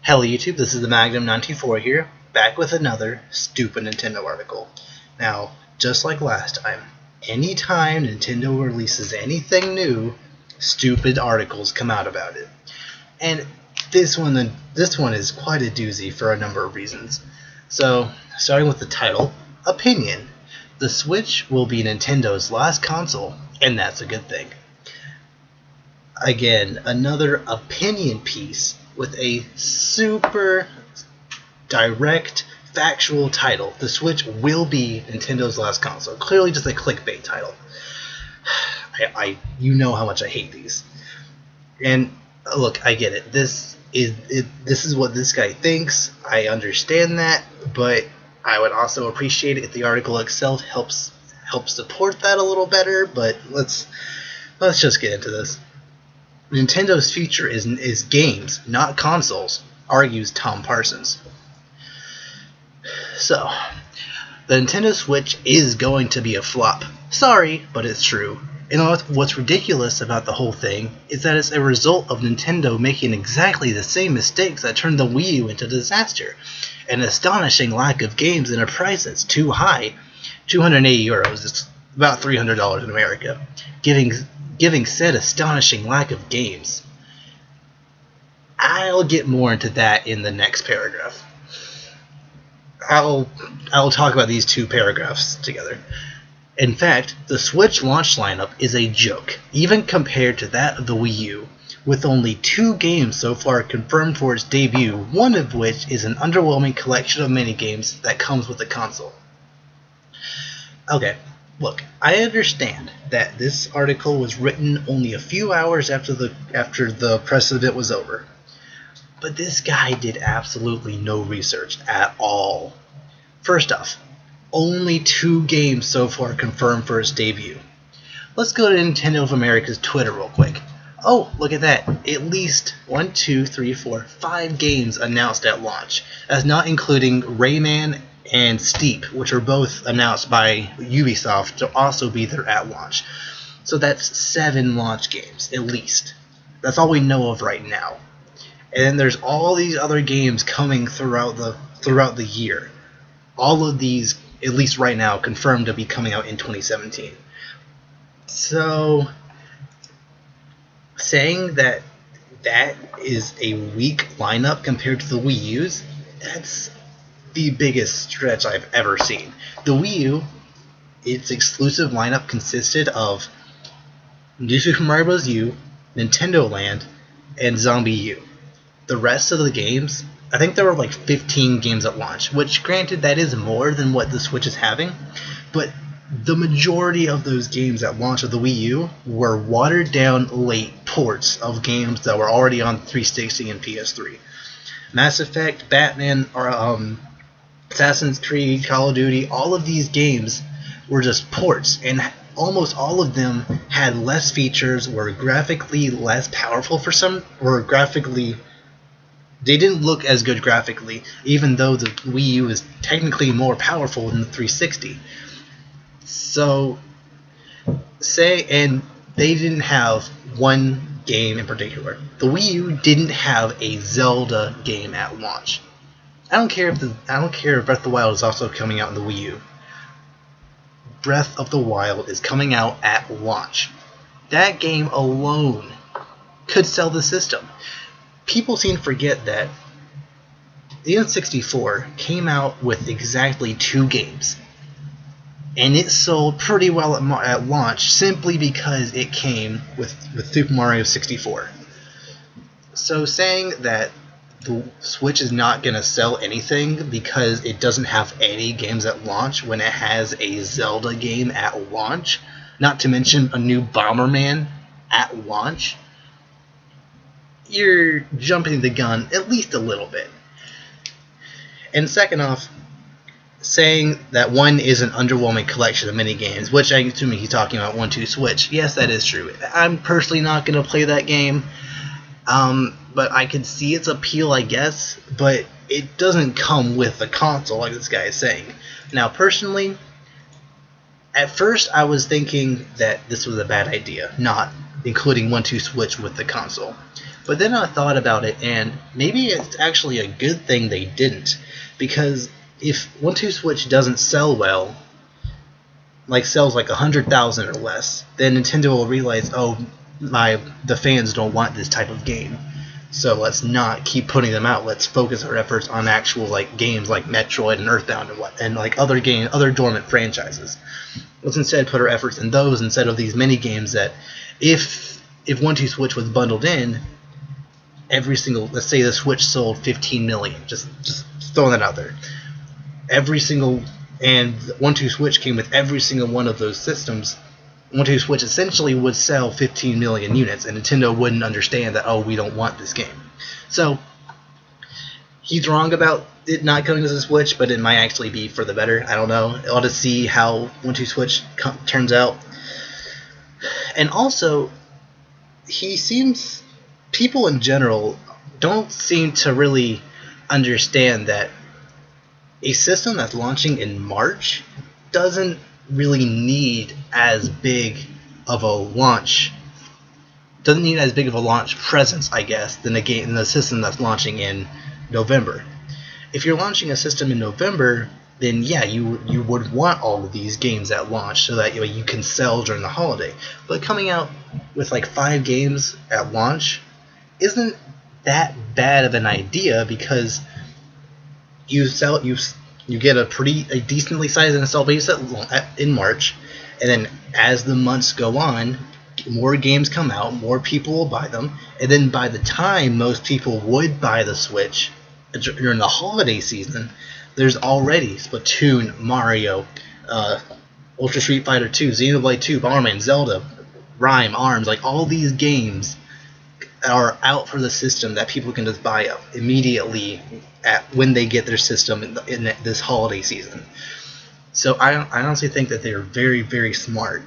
Hello YouTube, this is the Magnum94 here, back with another stupid Nintendo article. Now, just like last time, anytime Nintendo releases anything new, stupid articles come out about it. And this one is quite a doozy for a number of reasons. So, starting with the title, Opinion. The Switch will be Nintendo's last console, and that's a good thing. Again, another opinion piece with a super direct, factual title. The Switch will be Nintendo's last console. Clearly just a clickbait title. You know how much I hate these. And look, I get it. This is what this guy thinks. I understand that, but I would also appreciate it if the article itself helps support that a little better. But let's just get into this. Nintendo's future is games, not consoles, argues Tom Parsons. So, the Nintendo Switch is going to be a flop. Sorry, but it's true. And what's ridiculous about the whole thing is that it's a result of Nintendo making exactly the same mistakes that turned the Wii U into disaster. An astonishing lack of games and a price that's too high, €280, it's about $300 in America, giving said astonishing lack of games. I'll get more into that in the next paragraph. I'll talk about these two paragraphs together. In fact, the Switch launch lineup is a joke, even compared to that of the Wii U, with only 2 games so far confirmed for its debut, one of which is an underwhelming collection of minigames that comes with the console. Okay. Look, I understand that this article was written only a few hours after the press event was over, but this guy did absolutely no research at all. First off, only 2 games so far confirmed for its debut. Let's go to Nintendo of America's Twitter real quick. Oh, look at that. At least 1, 2, 3, 4, 5 games announced at launch, as not including Rayman and Steep, which were both announced by Ubisoft to also be there at launch. So that's 7 launch games, at least. That's all we know of right now. And then there's all these other games coming throughout the year. All of these, at least right now, confirmed to be coming out in 2017. So, saying that is a weak lineup compared to the Wii U's, that's the biggest stretch I've ever seen. The Wii U, its exclusive lineup consisted of New Super Mario Bros. U, Nintendo Land, and Zombie U. The rest of the games, I think there were like 15 games at launch, which granted that is more than what the Switch is having, but the majority of those games at launch of the Wii U were watered down late ports of games that were already on 360 and PS3. Mass Effect, Batman, Assassin's Creed, Call of Duty, all of these games were just ports, and almost all of them had less features, were graphically less powerful they didn't look as good graphically, even though the Wii U is technically more powerful than the 360. So, and they didn't have one game in particular. The Wii U didn't have a Zelda game at launch. I don't care if Breath of the Wild is also coming out in the Wii U. Breath of the Wild is coming out at launch. That game alone could sell the system. People seem to forget that the N64 came out with exactly 2 games, and it sold pretty well at launch simply because it came with Super Mario 64. So saying that the Switch is not going to sell anything because it doesn't have any games at launch when it has a Zelda game at launch, not to mention a new Bomberman at launch, you're jumping the gun at least a little bit. And second off, saying that 1 is an underwhelming collection of minigames, which I'm assuming he's talking about 1-2 Switch. Yes, that is true. I'm personally not going to play that game. But I could see its appeal, I guess, but it doesn't come with a console like this guy is saying. Now, personally, at first I was thinking that this was a bad idea, not including 1-2 switch with the console. But then I thought about it, and maybe it's actually a good thing they didn't, because if 1-2 switch doesn't sell well, like sells like 100,000 or less, then Nintendo will realize, oh, the fans don't want this type of game, so let's not keep putting them out. Let's focus our efforts on actual like games like Metroid and Earthbound and like other dormant franchises. Let's instead put our efforts in those instead of these mini games that, if 1-2 Switch was bundled in, every single, let's say the Switch sold 15 million, just throwing that out there. Every single, and 1-2 Switch came with every single one of those systems. 1-2 Switch essentially would sell 15 million units, and Nintendo wouldn't understand that, oh, we don't want this game. So, he's wrong about it not coming to the Switch, but it might actually be for the better. I don't know. I ought to see how 1-2 Switch turns out. And also, people in general don't seem to really understand that a system that's launching in March doesn't really need as big of a launch presence, I guess, than the system that's launching in November. If you're launching a system in November, then yeah, you would want all of these games at launch so that you can sell during the holiday. But coming out with like 5 games at launch isn't that bad of an idea, because you get a decently sized install base in March, and then as the months go on, more games come out, more people will buy them, and then by the time most people would buy the Switch during the holiday season, there's already Splatoon, Mario, Ultra Street Fighter 2, Xenoblade 2, Bomberman, Zelda, Rhyme, ARMS, like all these games are out for the system that people can just buy up immediately when they get their system in this holiday season. So I honestly think that they're very, very smart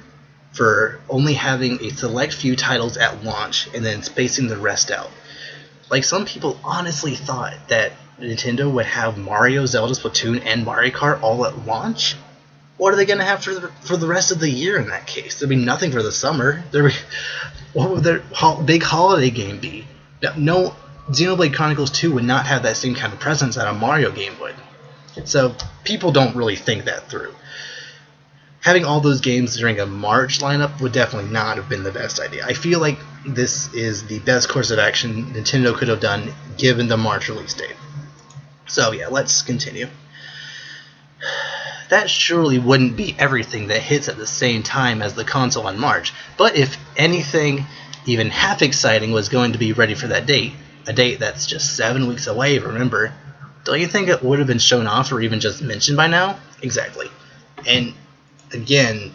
for only having a select few titles at launch and then spacing the rest out. Like, some people honestly thought that Nintendo would have Mario, Zelda, Splatoon, and Mario Kart all at launch. What are they going to have for the rest of the year in that case? There'd be nothing for the summer. What would their big holiday game be? No, Xenoblade Chronicles 2 would not have that same kind of presence that a Mario game would. So people don't really think that through. Having all those games during a March lineup would definitely not have been the best idea. I feel like this is the best course of action Nintendo could have done given the March release date. So yeah, let's continue. That surely wouldn't be everything that hits at the same time as the console in March, but if anything even half exciting was going to be ready for that date, a date that's just 7 weeks away, remember, don't you think it would have been shown off or even just mentioned by now? Exactly. And again,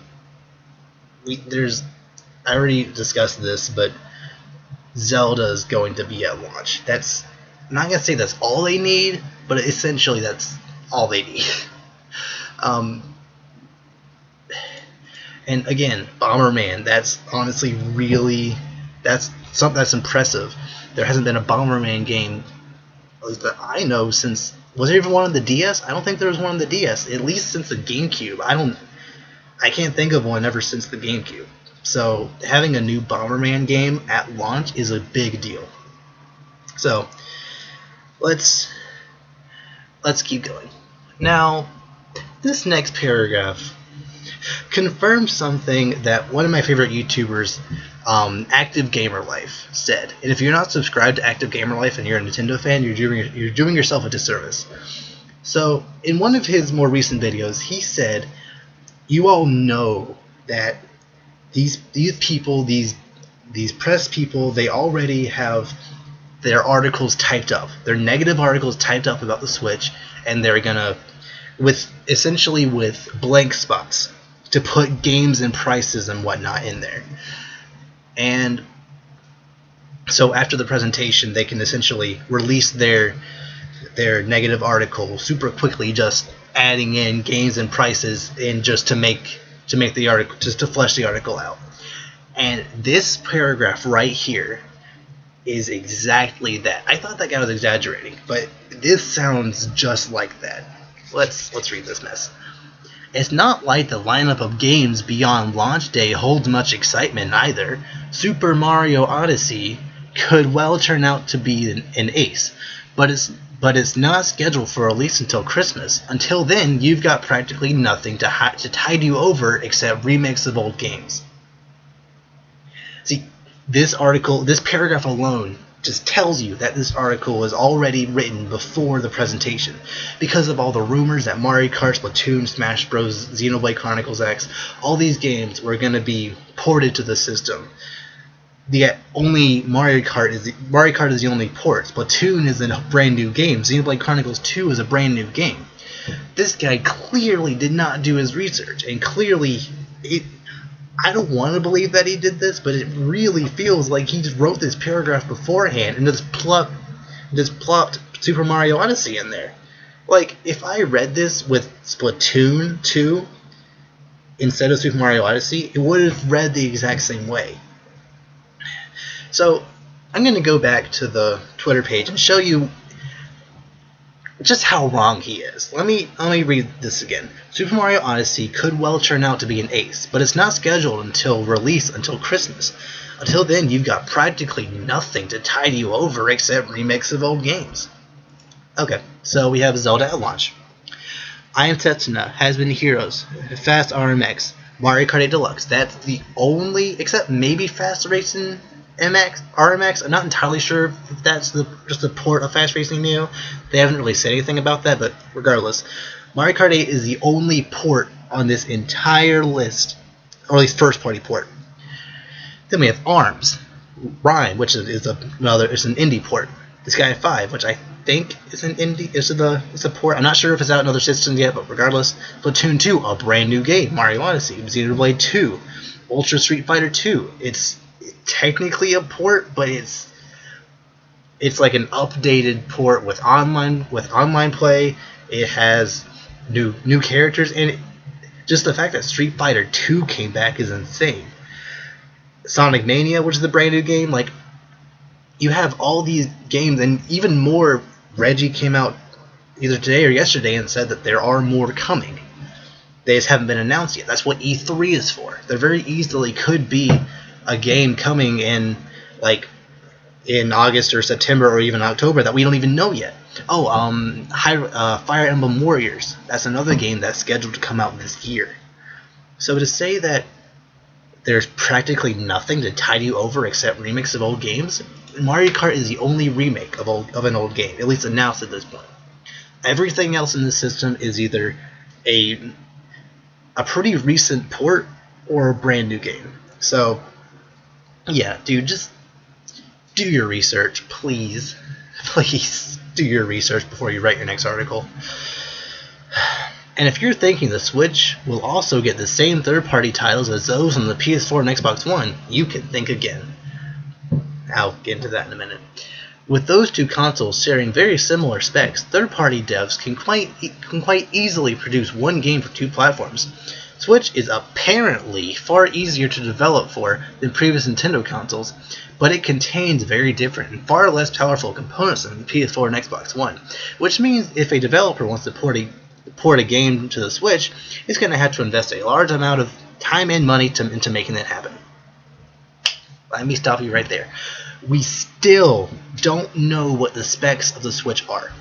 I already discussed this, but Zelda is going to be at launch. I'm not going to say that's all they need, but essentially that's all they need. And again, Bomberman, that's honestly that's something that's impressive. There hasn't been a Bomberman game, at least that I know, since, was there even one on the DS? I don't think there was one on the DS, at least since the GameCube. I can't think of one ever since the GameCube. So having a new Bomberman game at launch is a big deal. So let's keep going. Now, this next paragraph confirms something that one of my favorite YouTubers, Active Gamer Life, said. And if you're not subscribed to Active Gamer Life and you're a Nintendo fan, you're doing yourself a disservice. So in one of his more recent videos, he said, you all know that these people, these press people, they already have their articles typed up, their negative articles typed up about the Switch, and they're gonna, essentially with blank spots to put games and prices and whatnot in there. And so after the presentation, they can essentially release their negative article super quickly, just adding in games and prices in just to make the article, just to flesh the article out. And this paragraph right here is exactly that. I thought that guy was exaggerating, but this sounds just like that. Let's read this mess. It's not like the lineup of games beyond launch day holds much excitement either. Super Mario Odyssey could well turn out to be an ace, but it's not scheduled for release until Christmas. Until then, you've got practically nothing to tide you over except remakes of old games. See, this paragraph alone just tells you that this article was already written before the presentation, because of all the rumors that Mario Kart, Splatoon, Smash Bros, Xenoblade Chronicles X, all these games were going to be ported to the system. Only Mario Kart is the only port. Splatoon is a brand new game. Xenoblade Chronicles 2 is a brand new game. This guy clearly did not do his research, and clearly I don't want to believe that he did this, but it really feels like he just wrote this paragraph beforehand and just plopped Super Mario Odyssey in there. Like, if I read this with Splatoon 2 instead of Super Mario Odyssey, it would have read the exact same way. So, I'm going to go back to the Twitter page and show you just how wrong he is. Let me read this again. Super Mario Odyssey could well turn out to be an ace, but it's not scheduled until release until Christmas. Until then, you've got practically nothing to tide you over except remakes of old games. Okay, so we have Zelda at launch. I Am Setsuna, Has Been Heroes, Fast RMX, Mario Kart 8 Deluxe. That's the only, except maybe Fast Racing RMX. I'm not entirely sure if that's just a port of Fast Racing Neo. They haven't really said anything about that, but regardless, Mario Kart 8 is the only port on this entire list, or at least first-party port. Then we have ARMS, Rhyme, which is an indie port. Sky 5, which I think is an indie, it's a port. I'm not sure if it's out in other systems yet, but regardless, Splatoon 2, a brand new game. Mario Odyssey, Xenoblade 2, Ultra Street Fighter 2. It's technically a port, but it's like an updated port with online play. It has new characters, and just the fact that Street Fighter 2 came back is insane. Sonic Mania, which is a brand new game, like, you have all these games, and even more. Reggie came out either today or yesterday and said that there are more coming. They just haven't been announced yet. That's what E3 is for. There very easily could be a game coming in August or September or even October that we don't even know yet. Fire Emblem Warriors. That's another game that's scheduled to come out this year. So to say that there's practically nothing to tide you over except remakes of old games, Mario Kart is the only remake of an old game, at least announced at this point. Everything else in the system is either a pretty recent port or a brand new game. So, yeah, dude, just do your research, please. Please do your research before you write your next article. And if you're thinking the Switch will also get the same third-party titles as those on the PS4 and Xbox One, you can think again. I'll get into that in a minute. With those two consoles sharing very similar specs, third-party devs can quite easily produce one game for two platforms. Switch is apparently far easier to develop for than previous Nintendo consoles, but it contains very different and far less powerful components than the PS4 and Xbox One, which means if a developer wants to port a game to the Switch, it's going to have to invest a large amount of time and money into making that happen. Let me stop you right there. We still don't know what the specs of the Switch are.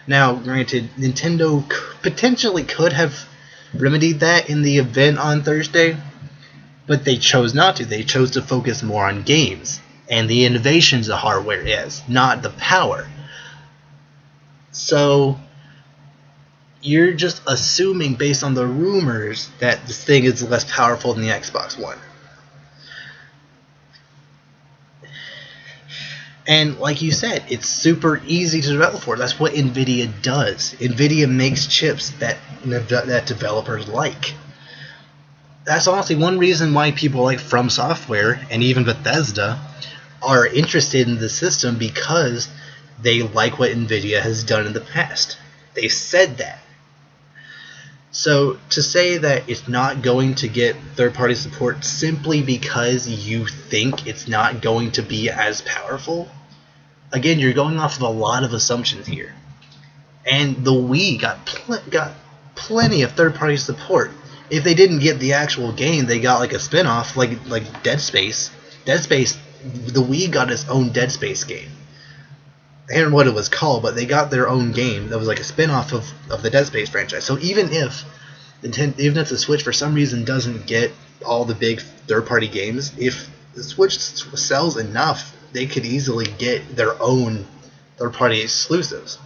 Now, granted, Nintendo potentially could have remedied that in the event on Thursday, but they chose not to. They chose to focus more on games and the innovations the hardware is, not the power. So, you're just assuming based on the rumors that this thing is less powerful than the Xbox One. And like you said, it's super easy to develop for. That's what NVIDIA does. NVIDIA makes chips that developers like. That's honestly one reason why people like From Software and even Bethesda are interested in the system, because they like what NVIDIA has done in the past. They've said that. So to say that it's not going to get third-party support simply because you think it's not going to be as powerful, again, you're going off of a lot of assumptions here. And the Wii got plenty of third-party support. If they didn't get the actual game, they got like a spin-off, like Dead Space. Dead Space, the Wii got its own Dead Space game. I can't remember what it was called, but they got their own game that was like a spin-off of the Dead Space franchise. So even if the Switch for some reason doesn't get all the big third-party games, if the Switch sells enough, they could easily get their own third-party exclusives.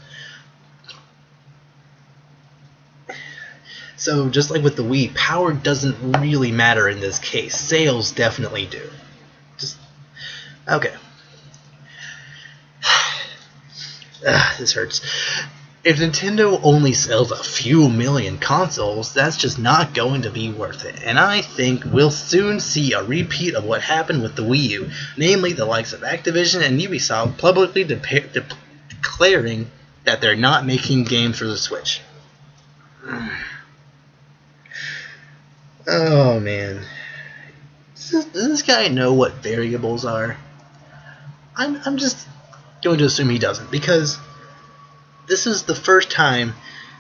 So just like with the Wii, power doesn't really matter in this case. Sales definitely do. Okay. This hurts. If Nintendo only sells a few million consoles, that's just not going to be worth it. And I think we'll soon see a repeat of what happened with the Wii U, namely the likes of Activision and Ubisoft publicly declaring that they're not making games for the Switch. Oh man. Does this guy know what variables are? I'm just going to assume he doesn't, because this is the first time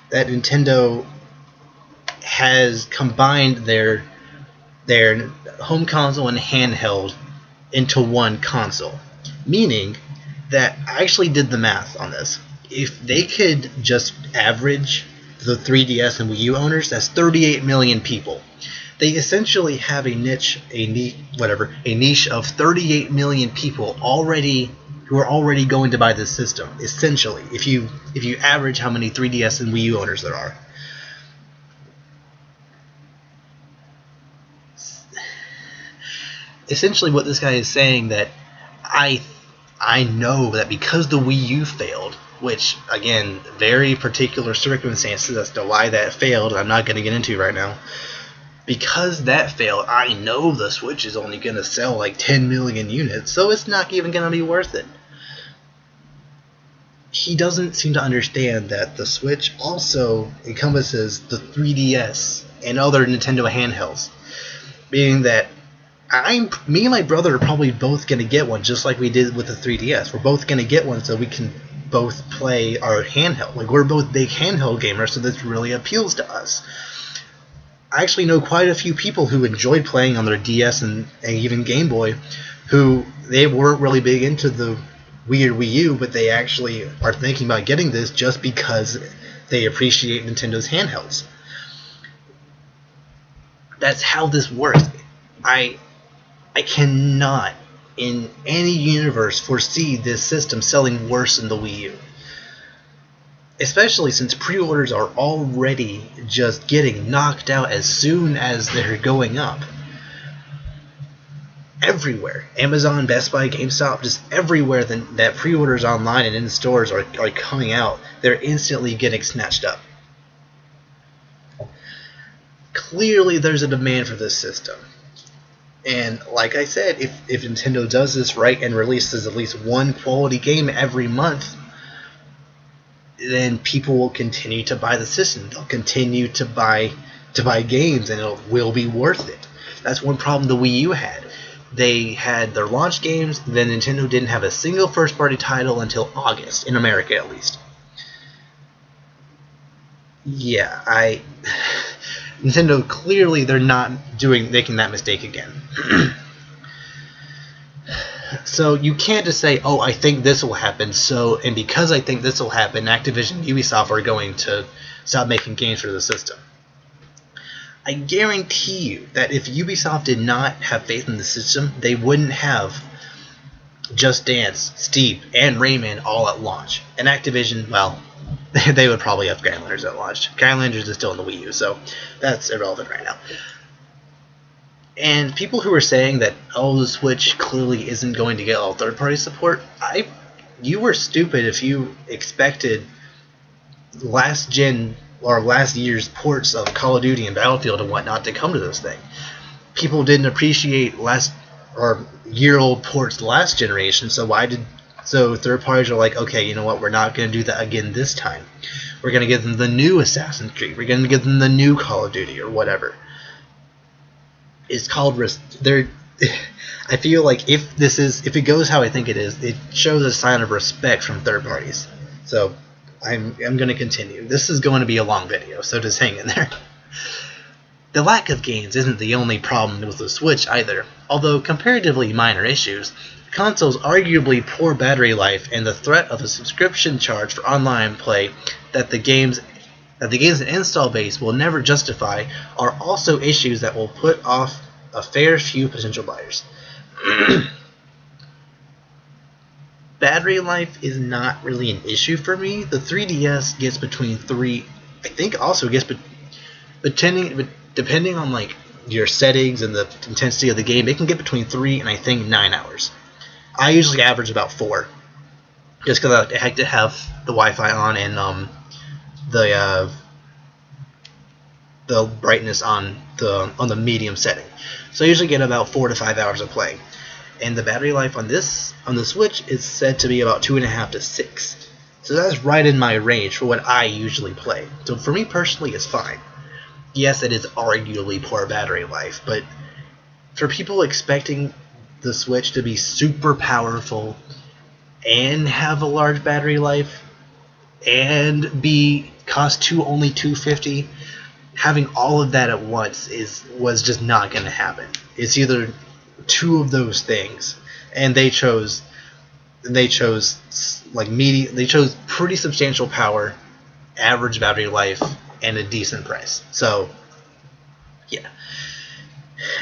that Nintendo has combined their home console and handheld into one console. Meaning that I actually did the math on this. If they could just average the 3DS and Wii U owners, that's 38 million people. They essentially have a niche of 38 million people who are already going to buy this system. Essentially, if you average how many 3DS and Wii U owners there are. Essentially, what this guy is saying, that I know that because the Wii U failed, which again, very particular circumstances as to why that failed, I'm not going to get into right now. Because that failed, I know the Switch is only going to sell like 10 million units, so it's not even going to be worth it. He doesn't seem to understand that the Switch also encompasses the 3DS and other Nintendo handhelds. Meaning that me and my brother are probably both going to get one, just like we did with the 3DS. We're both going to get one so we can both play our handheld. Like, we're both big handheld gamers, so this really appeals to us. I actually know quite a few people who enjoyed playing on their DS and even Game Boy, who they weren't really big into the Wii or Wii U, but they actually are thinking about getting this just because they appreciate Nintendo's handhelds. That's how this works. I cannot, in any universe, foresee this system selling worse than the Wii U. Especially since pre-orders are already just getting knocked out as soon as they're going up. Everywhere. Amazon, Best Buy, GameStop, just everywhere that pre-orders online and in stores are coming out, they're instantly getting snatched up. Clearly there's a demand for this system. And like I said, if Nintendo does this right and releases at least one quality game every month, then people will continue to buy the system. They'll continue to buy games, and it will be worth it. That's one problem the Wii U had. They had their launch games, then Nintendo didn't have a single first-party title until August, in America at least. Yeah, Nintendo, clearly they're not making that mistake again. So you can't just say, oh, I think this will happen, and because I think this will happen, Activision and Ubisoft are going to stop making games for the system. I guarantee you that if Ubisoft did not have faith in the system, they wouldn't have Just Dance, Steep, and Rayman all at launch. And Activision, well, they would probably have Skylanders at launch. Skylanders is still in the Wii U, so that's irrelevant right now. And people who are saying that, oh, the Switch clearly isn't going to get all third-party support, you were stupid if you expected last year's ports of Call of Duty and Battlefield and whatnot to come to this thing. People didn't appreciate year-old ports last generation, so third parties are like, okay, you know what, we're not going to do that again this time. We're going to give them the new Assassin's Creed. We're going to give them the new Call of Duty or whatever. It's called I feel like if it goes how I think it is, it shows a sign of respect from third parties. So I'm going to continue. This is going to be a long video, so just hang in there. The lack of games isn't the only problem with the Switch either. Although comparatively minor issues, the console's arguably poor battery life and the threat of a subscription charge for online play that the game's install base will never justify are also issues that will put off a fair few potential buyers. Battery life is not really an issue for me. The 3DS gets between 3, I think also gets depending on like your settings and the intensity of the game, it can get between 3 and I think 9 hours. I usually average about 4, just because I like to have the Wi-Fi on and the brightness on the medium setting. So I usually get about 4 to 5 hours of play. And the battery life on the Switch is said to be about 2.5 to 6. So that's right in my range for what I usually play. So for me personally, it's fine. Yes, it is arguably poor battery life, but for people expecting the Switch to be super powerful and have a large battery life and cost only $250, having all of that at once was just not going to happen. It's either two of those things, and they chose pretty substantial power, average battery life, and a decent price. So yeah,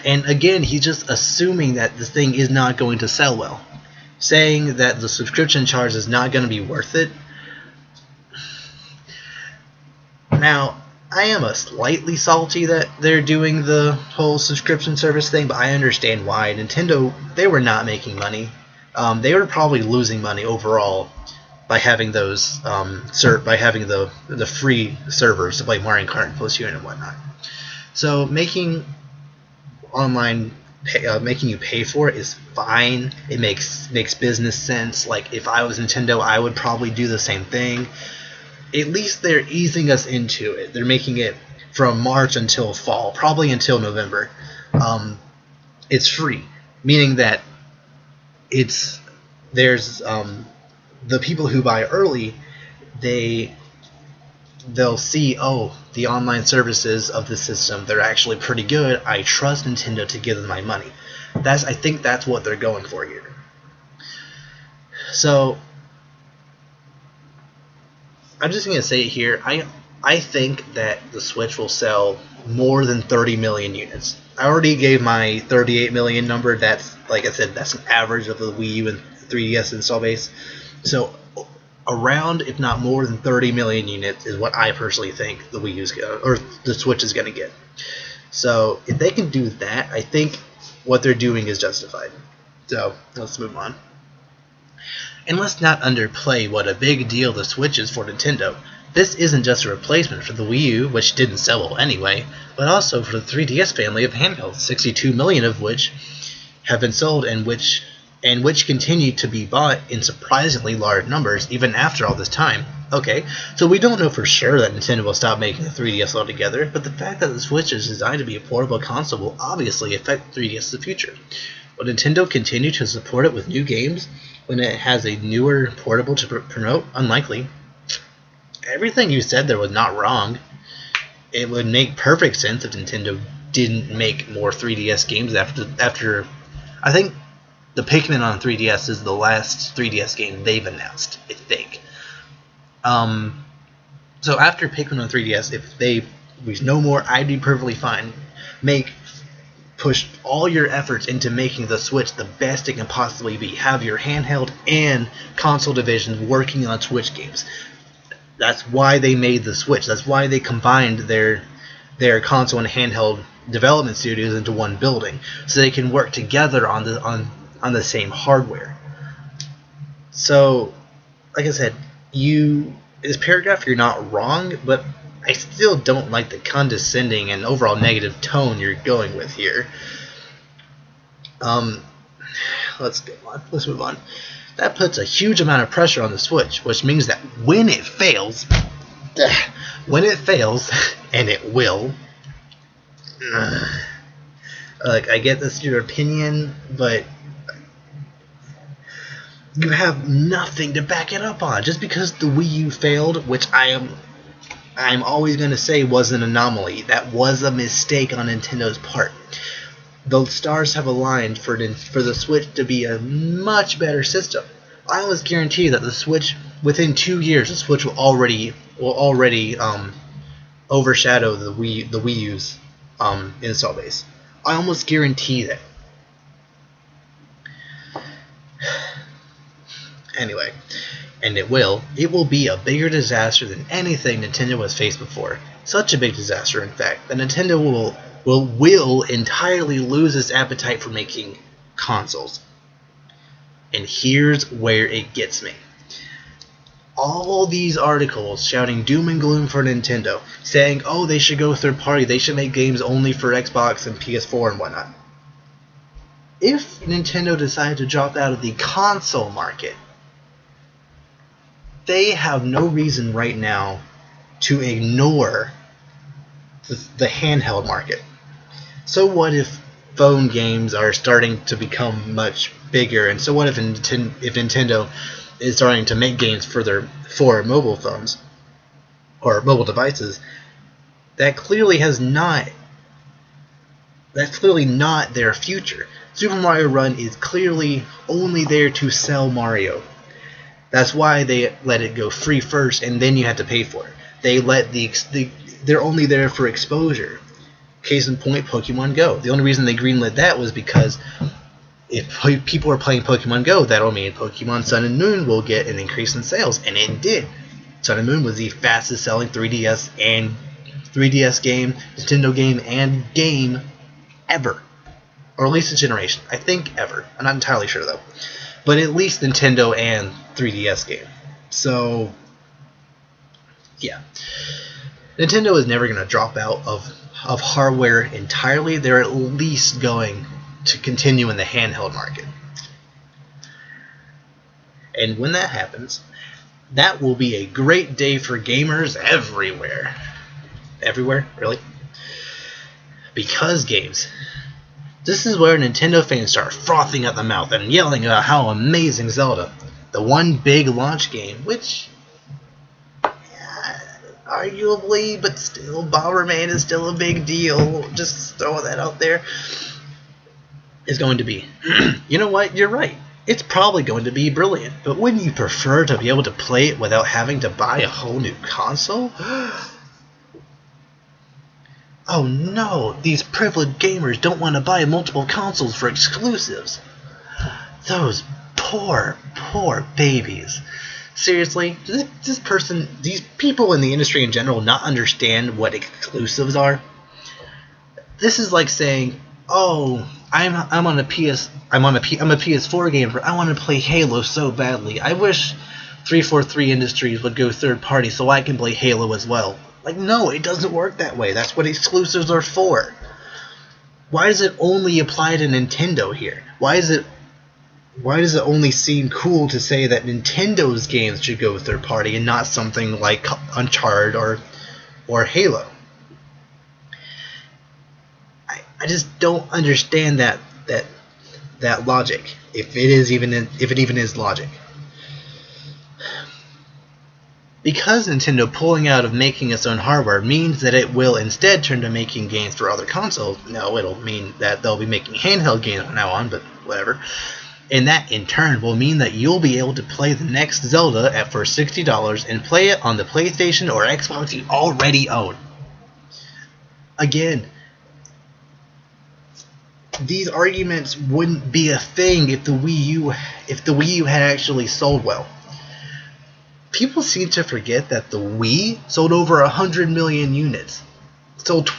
and again, he's just assuming that the thing is not going to sell well, saying that the subscription charge is not going to be worth it. Now, I am slightly salty that they're doing the whole subscription service thing, but I understand why. Nintendo, they were not making money. They were probably losing money overall by having those by having the free servers to play Mario Kart and Plus and whatnot. So making you pay for it is fine. It makes business sense. Like if I was Nintendo, I would probably do the same thing. At least they're easing us into it. They're making it from March until fall, probably until November. It's free, meaning that there's the people who buy early, they'll see, oh, the online services of the system, they're actually pretty good. I trust Nintendo to give them my money. I think that's what they're going for here. So I'm just going to say it here. I think that the Switch will sell more than 30 million units. I already gave my 38 million number. That's, like I said, that's an average of the Wii U and 3DS install base. So around, if not more than 30 million units is what I personally think the Wii U's or the Switch is going to get. So if they can do that, I think what they're doing is justified. So let's move on. And let's not underplay what a big deal the Switch is for Nintendo. This isn't just a replacement for the Wii U, which didn't sell well anyway, but also for the 3DS family of handhelds, 62 million of which have been sold and which continue to be bought in surprisingly large numbers even after all this time. Okay, so we don't know for sure that Nintendo will stop making the 3DS altogether, but the fact that the Switch is designed to be a portable console will obviously affect 3DS in the future. Will Nintendo continue to support it with new games when it has a newer portable to promote? Unlikely. Everything you said there was not wrong. It would make perfect sense if Nintendo didn't make more 3DS games after I think the Pikmin on 3DS is the last 3DS game they've announced, I think. So after Pikmin on 3DS, if there's no more, I'd be perfectly fine. Push all your efforts into making the Switch the best it can possibly be. Have your handheld and console divisions working on Switch games. That's why they made the Switch. That's why they combined their console and handheld development studios into one building, so they can work together on the same hardware. So, like I said, this paragraph, you're not wrong, but I still don't like the condescending and overall negative tone you're going with here. Let's go on. Let's move on. That puts a huge amount of pressure on the Switch, which means that when it fails, and it will, like, I get this your opinion, but you have nothing to back it up on. Just because the Wii U failed, which I'm always going to say was an anomaly. That was a mistake on Nintendo's part. The stars have aligned for the Switch to be a much better system. I almost guarantee that the Switch, within 2 years, the Switch will already overshadow the Wii U's install base. I almost guarantee that. Anyway, and it will be a bigger disaster than anything Nintendo has faced before. Such a big disaster, in fact, that Nintendo will entirely lose its appetite for making consoles. And here's where it gets me. All these articles shouting doom and gloom for Nintendo, saying, oh, they should go third party, they should make games only for Xbox and PS4 and whatnot. If Nintendo decided to drop out of the console market, they have no reason right now to ignore the handheld market. So what if phone games are starting to become much bigger, and so what if Nintendo is starting to make games for mobile phones or mobile devices? That's clearly not their future. Super Mario Run is clearly only there to sell Mario. That's why they let it go free first, and then you had to pay for it. They're only there for exposure. Case in point, Pokemon Go. The only reason they greenlit that was because if people are playing Pokemon Go, that'll mean Pokemon Sun and Moon will get an increase in sales, and it did. Sun and Moon was the fastest selling 3DS game, Nintendo game, and game ever. Or at least a generation. I think ever. I'm not entirely sure though. But at least Nintendo and 3DS game. So, yeah. Nintendo is never going to drop out of hardware entirely. They're at least going to continue in the handheld market. And when that happens, that will be a great day for gamers everywhere. Everywhere? Really? Because games. This is where Nintendo fans start frothing at the mouth and yelling about how amazing Zelda, the one big launch game, which, arguably, but still, Bomberman is still a big deal, just throw that out there, is going to be. You know what? You're right. It's probably going to be brilliant, but wouldn't you prefer to be able to play it without having to buy a whole new console? Oh no, these privileged gamers don't want to buy multiple consoles for exclusives. Those poor, poor babies. Seriously, does these people in the industry in general not understand what exclusives are? This is like saying, oh, I'm a PS4 gamer. I want to play Halo so badly. I wish 343 Industries would go third party so I can play Halo as well. Like, no, it doesn't work that way. That's what exclusives are for. Why does it only apply to Nintendo here? Why does it only seem cool to say that Nintendo's games should go third party and not something like Uncharted or Halo? I just don't understand that logic, if it even is logic. Because Nintendo pulling out of making its own hardware means that it will instead turn to making games for other consoles. No, it'll mean that they'll be making handheld games from now on, but whatever. And that in turn will mean that you'll be able to play the next Zelda for $60 and play it on the PlayStation or Xbox you already own. Again, these arguments wouldn't be a thing if the Wii U had actually sold well. People seem to forget that the Wii sold over 100 million units. Sold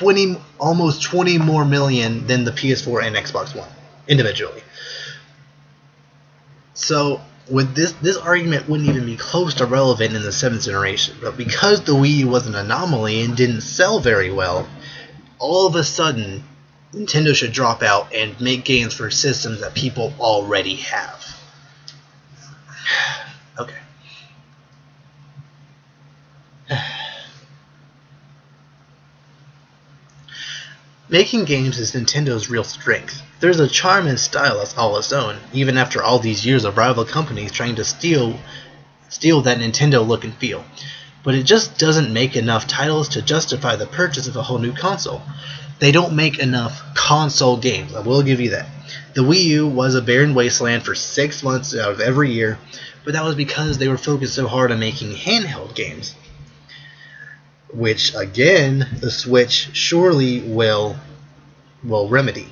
almost 20 more million than the PS4 and Xbox One individually. So with this argument wouldn't even be close to relevant in the 7th generation. But because the Wii U was an anomaly and didn't sell very well, all of a sudden Nintendo should drop out and make games for systems that people already have. Okay. Making games is Nintendo's real strength. There's a charm and style that's all its own, even after all these years of rival companies trying to steal that Nintendo look and feel. But it just doesn't make enough titles to justify the purchase of a whole new console. They don't make enough console games, I will give you that. The Wii U was a barren wasteland for 6 months out of every year, but that was because they were focused so hard on making handheld games. Which, again, the Switch surely will remedy,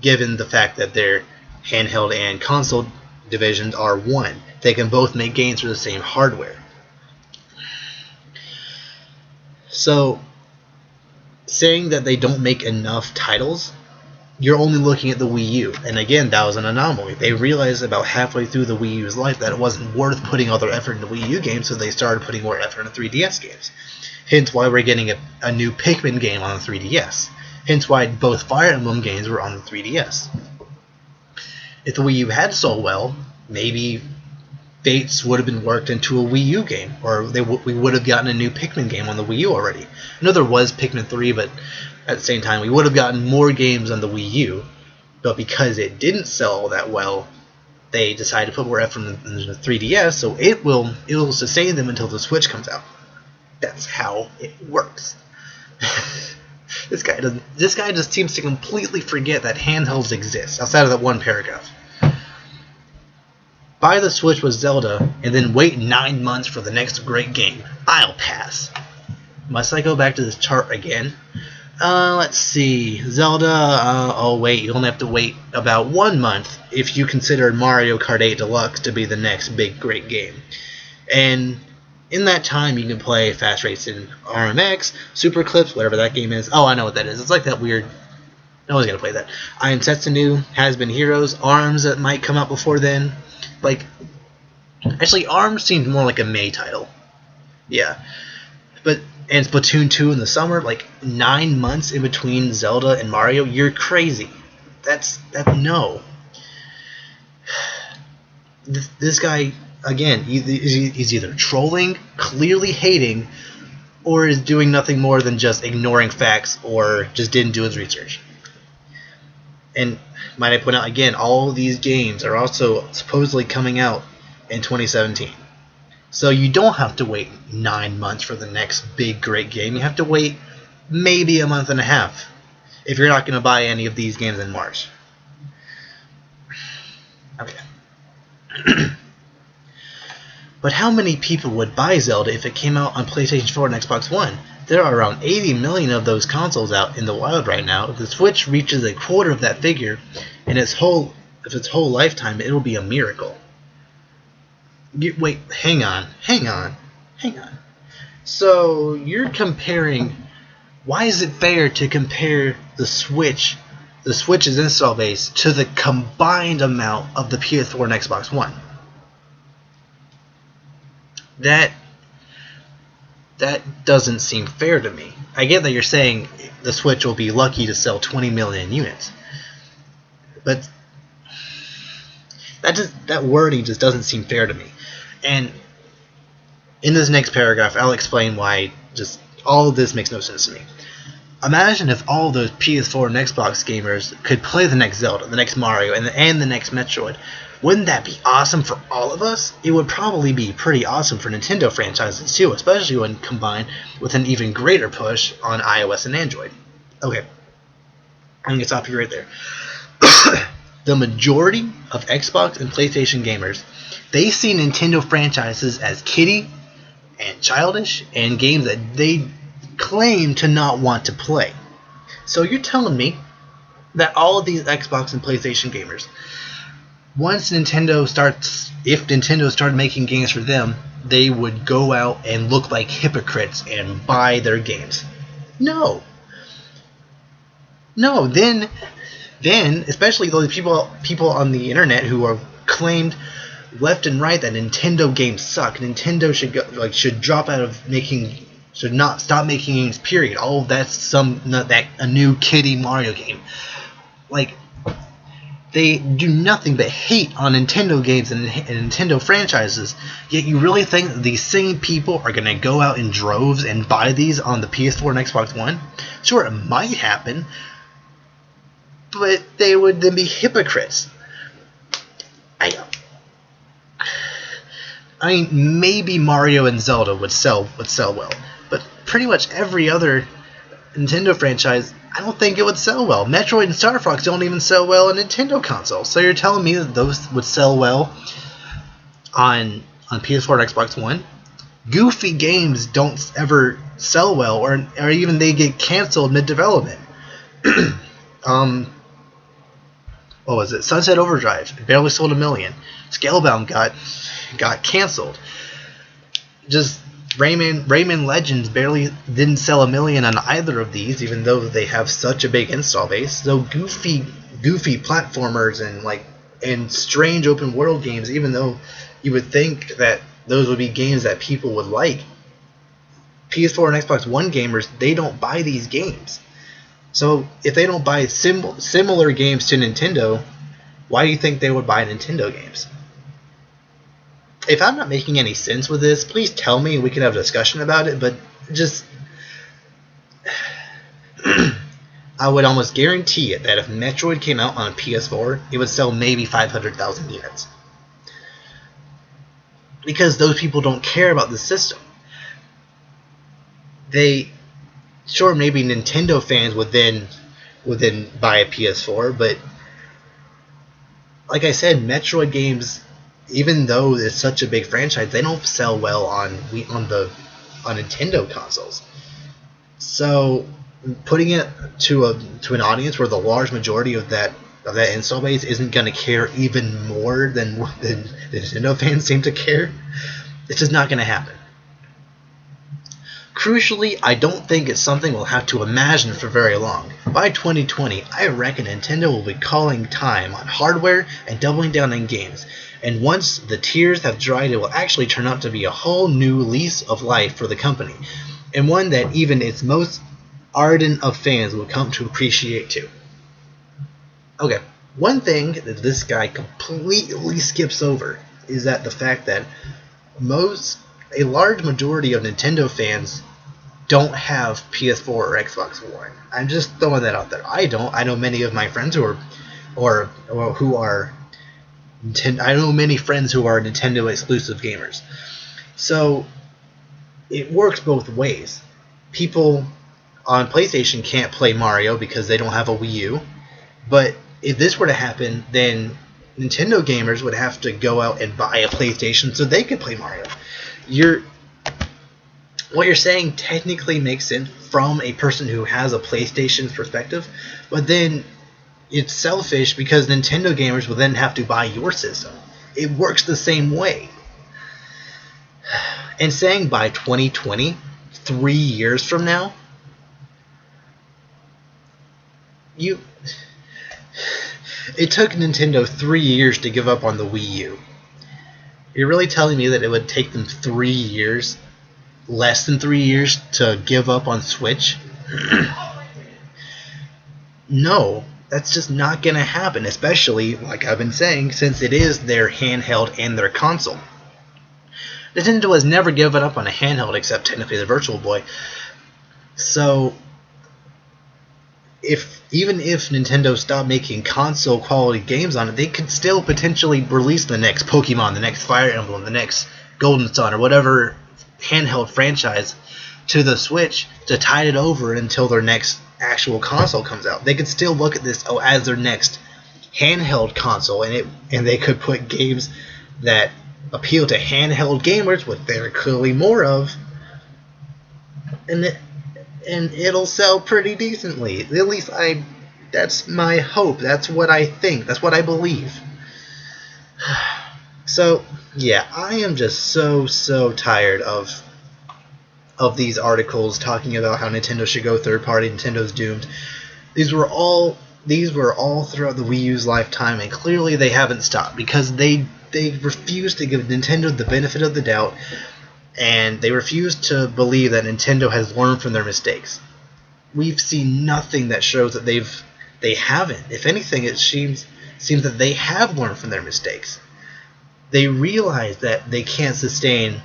given the fact that their handheld and console divisions are one. They can both make games for the same hardware. So, saying that they don't make enough titles, you're only looking at the Wii U. And again, that was an anomaly. They realized about halfway through the Wii U's life that it wasn't worth putting all their effort into Wii U games, so they started putting more effort into 3DS games. Hence why we're getting a new Pikmin game on the 3DS. Hence why both Fire Emblem games were on the 3DS. If the Wii U had sold well, maybe Fates would have been worked into a Wii U game, or we would have gotten a new Pikmin game on the Wii U already. I know there was Pikmin 3, but at the same time, we would have gotten more games on the Wii U. But because it didn't sell that well, they decided to put more effort in the 3DS, so it will sustain them until the Switch comes out. That's how it works. This guy just seems to completely forget that handhelds exist outside of that one paragraph. Buy the Switch with Zelda and then wait 9 months for the next great game. I'll pass. Must I go back to this chart again? Let's see. Zelda, oh wait, you only have to wait about 1 month if you consider Mario Kart 8 Deluxe to be the next big great game. And in that time, you can play Fast Racing RMX, Super Clips, whatever that game is. Oh, I know what that is. It's like that weird... No one's going to play that. I Am Setsunu, Has Been Heroes, ARMS that might come out before then. Like, actually, ARMS seemed more like a May title. Yeah. And Splatoon 2 in the summer, like 9 months in between Zelda and Mario, you're crazy. No. This guy, again, he's either trolling, clearly hating, or is doing nothing more than just ignoring facts or just didn't do his research. And might I point out again, all these games are also supposedly coming out in 2017. So you don't have to wait 9 months for the next big great game. You have to wait maybe a month and a half if you're not going to buy any of these games in March. Okay. But how many people would buy Zelda if it came out on PlayStation 4 and Xbox One? There are around 80 million of those consoles out in the wild right now. If the Switch reaches a quarter of that figure in its whole lifetime, it'll be a miracle. Wait, hang on. So you're comparing... Why is it fair to compare the Switch's install base to the combined amount of the PS4 and Xbox One? That doesn't seem fair to me. I get that you're saying the Switch will be lucky to sell 20 million units, but that wording just doesn't seem fair to me. And in this next paragraph, I'll explain why just all of this makes no sense to me. Imagine if all those PS4 and Xbox gamers could play the next Zelda, the next Mario, and the next Metroid. Wouldn't that be awesome for all of us? It would probably be pretty awesome for Nintendo franchises too, especially when combined with an even greater push on iOS and Android. Okay, I'm going to stop you right there. The majority of Xbox and PlayStation gamers, they see Nintendo franchises as kiddie and childish and games that they claim to not want to play. So you're telling me that all of these Xbox and PlayStation gamers, if Nintendo started making games for them, they would go out and look like hypocrites and buy their games? No, then especially those people on the internet who are claimed left and right that Nintendo games suck. Nintendo should not stop making games. Period. Oh, that's a new kiddie Mario game. Like, They do nothing but hate on Nintendo games and Nintendo franchises, yet you really think that these same people are going to go out in droves and buy these on the PS4 and Xbox One? Sure, it might happen, but they would then be hypocrites. I mean, maybe Mario and Zelda would sell well, but pretty much every other Nintendo franchise, I don't think it would sell well. Metroid and Star Fox don't even sell well on Nintendo consoles. So you're telling me that those would sell well on PS4 and Xbox One? Goofy games don't ever sell well, or even they get canceled mid-development. What was it? Sunset Overdrive barely sold 1 million. Scalebound got canceled. Just Rayman Legends barely didn't sell 1 million on either of these, even though they have such a big install base. So goofy platformers and strange open world games, even though you would think that those would be games that people would like, PS4 and Xbox One gamers, they don't buy these games. So if they don't buy similar games to Nintendo, why do you think they would buy Nintendo games? If I'm not making any sense with this, please tell me. We can have a discussion about it, but just I would almost guarantee it that if Metroid came out on a PS4, it would sell maybe 500,000 units. Because those people don't care about the system. Sure, maybe Nintendo fans would then buy a PS4, but like I said, Metroid games, even though it's such a big franchise, they don't sell well on Nintendo consoles. So putting it to an audience where the large majority of that install base isn't going to care even more than the Nintendo fans seem to care, it's just not going to happen. Crucially, I don't think it's something we'll have to imagine for very long. By 2020, I reckon Nintendo will be calling time on hardware and doubling down on games. And once the tears have dried, it will actually turn out to be a whole new lease of life for the company, and one that even its most ardent of fans will come to appreciate too. Okay, one thing that this guy completely skips over is that the fact that a large majority of Nintendo fans don't have PS4 or Xbox One. I'm just throwing that out there. I don't. I know many of my friends who are Nintendo exclusive gamers. So it works both ways. People on PlayStation can't play Mario because they don't have a Wii U. But if this were to happen, then Nintendo gamers would have to go out and buy a PlayStation so they could play Mario. What you're saying technically makes sense from a person who has a PlayStation's perspective, but then it's selfish because Nintendo gamers will then have to buy your system. It works the same way. And saying by 2020, 3 years from now, it took Nintendo 3 years to give up on the Wii U. You're really telling me that it would take them 3 years, less than 3 years, to give up on Switch? No, that's just not going to happen, especially, like I've been saying, since it is their handheld and their console. Nintendo has never given up on a handheld except technically the Virtual Boy. So, even if Nintendo stopped making console quality games on it, they could still potentially release the next Pokemon, the next Fire Emblem, the next Golden Sun, or whatever handheld franchise to the Switch to tide it over until their next actual console comes out. They could still look at this as their next handheld console, and they could put games that appeal to handheld gamers, which there are clearly more of, and it'll sell pretty decently. At least that's my hope. That's what I think. That's what I believe. So, yeah, I am just so tired of these articles talking about how Nintendo should go third party, Nintendo's doomed. These were all throughout the Wii U's lifetime, and clearly they haven't stopped because they refuse to give Nintendo the benefit of the doubt, and they refuse to believe that Nintendo has learned from their mistakes. We've seen nothing that shows that they haven't. If anything, it seems seems that they have learned from their mistakes. They realize that they can't sustain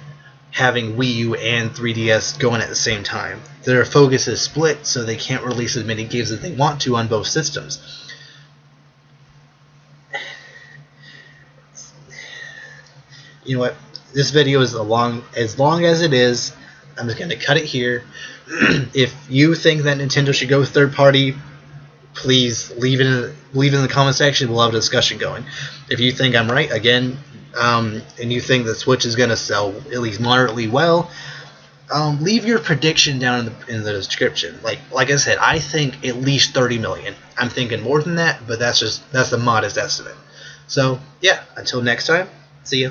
having Wii U and 3DS going at the same time. Their focus is split, so they can't release as many games as they want to on both systems. You know what? This video is as long as it is. I'm just going to cut it here. If you think that Nintendo should go third party, please leave it in the comment section. We'll have a discussion going. If you think I'm right, again, and you think the Switch is going to sell at least moderately well, leave your prediction down in the description. Like I said, I think at least 30 million. I'm thinking more than that, but that's a modest estimate. So yeah, until next time, see ya.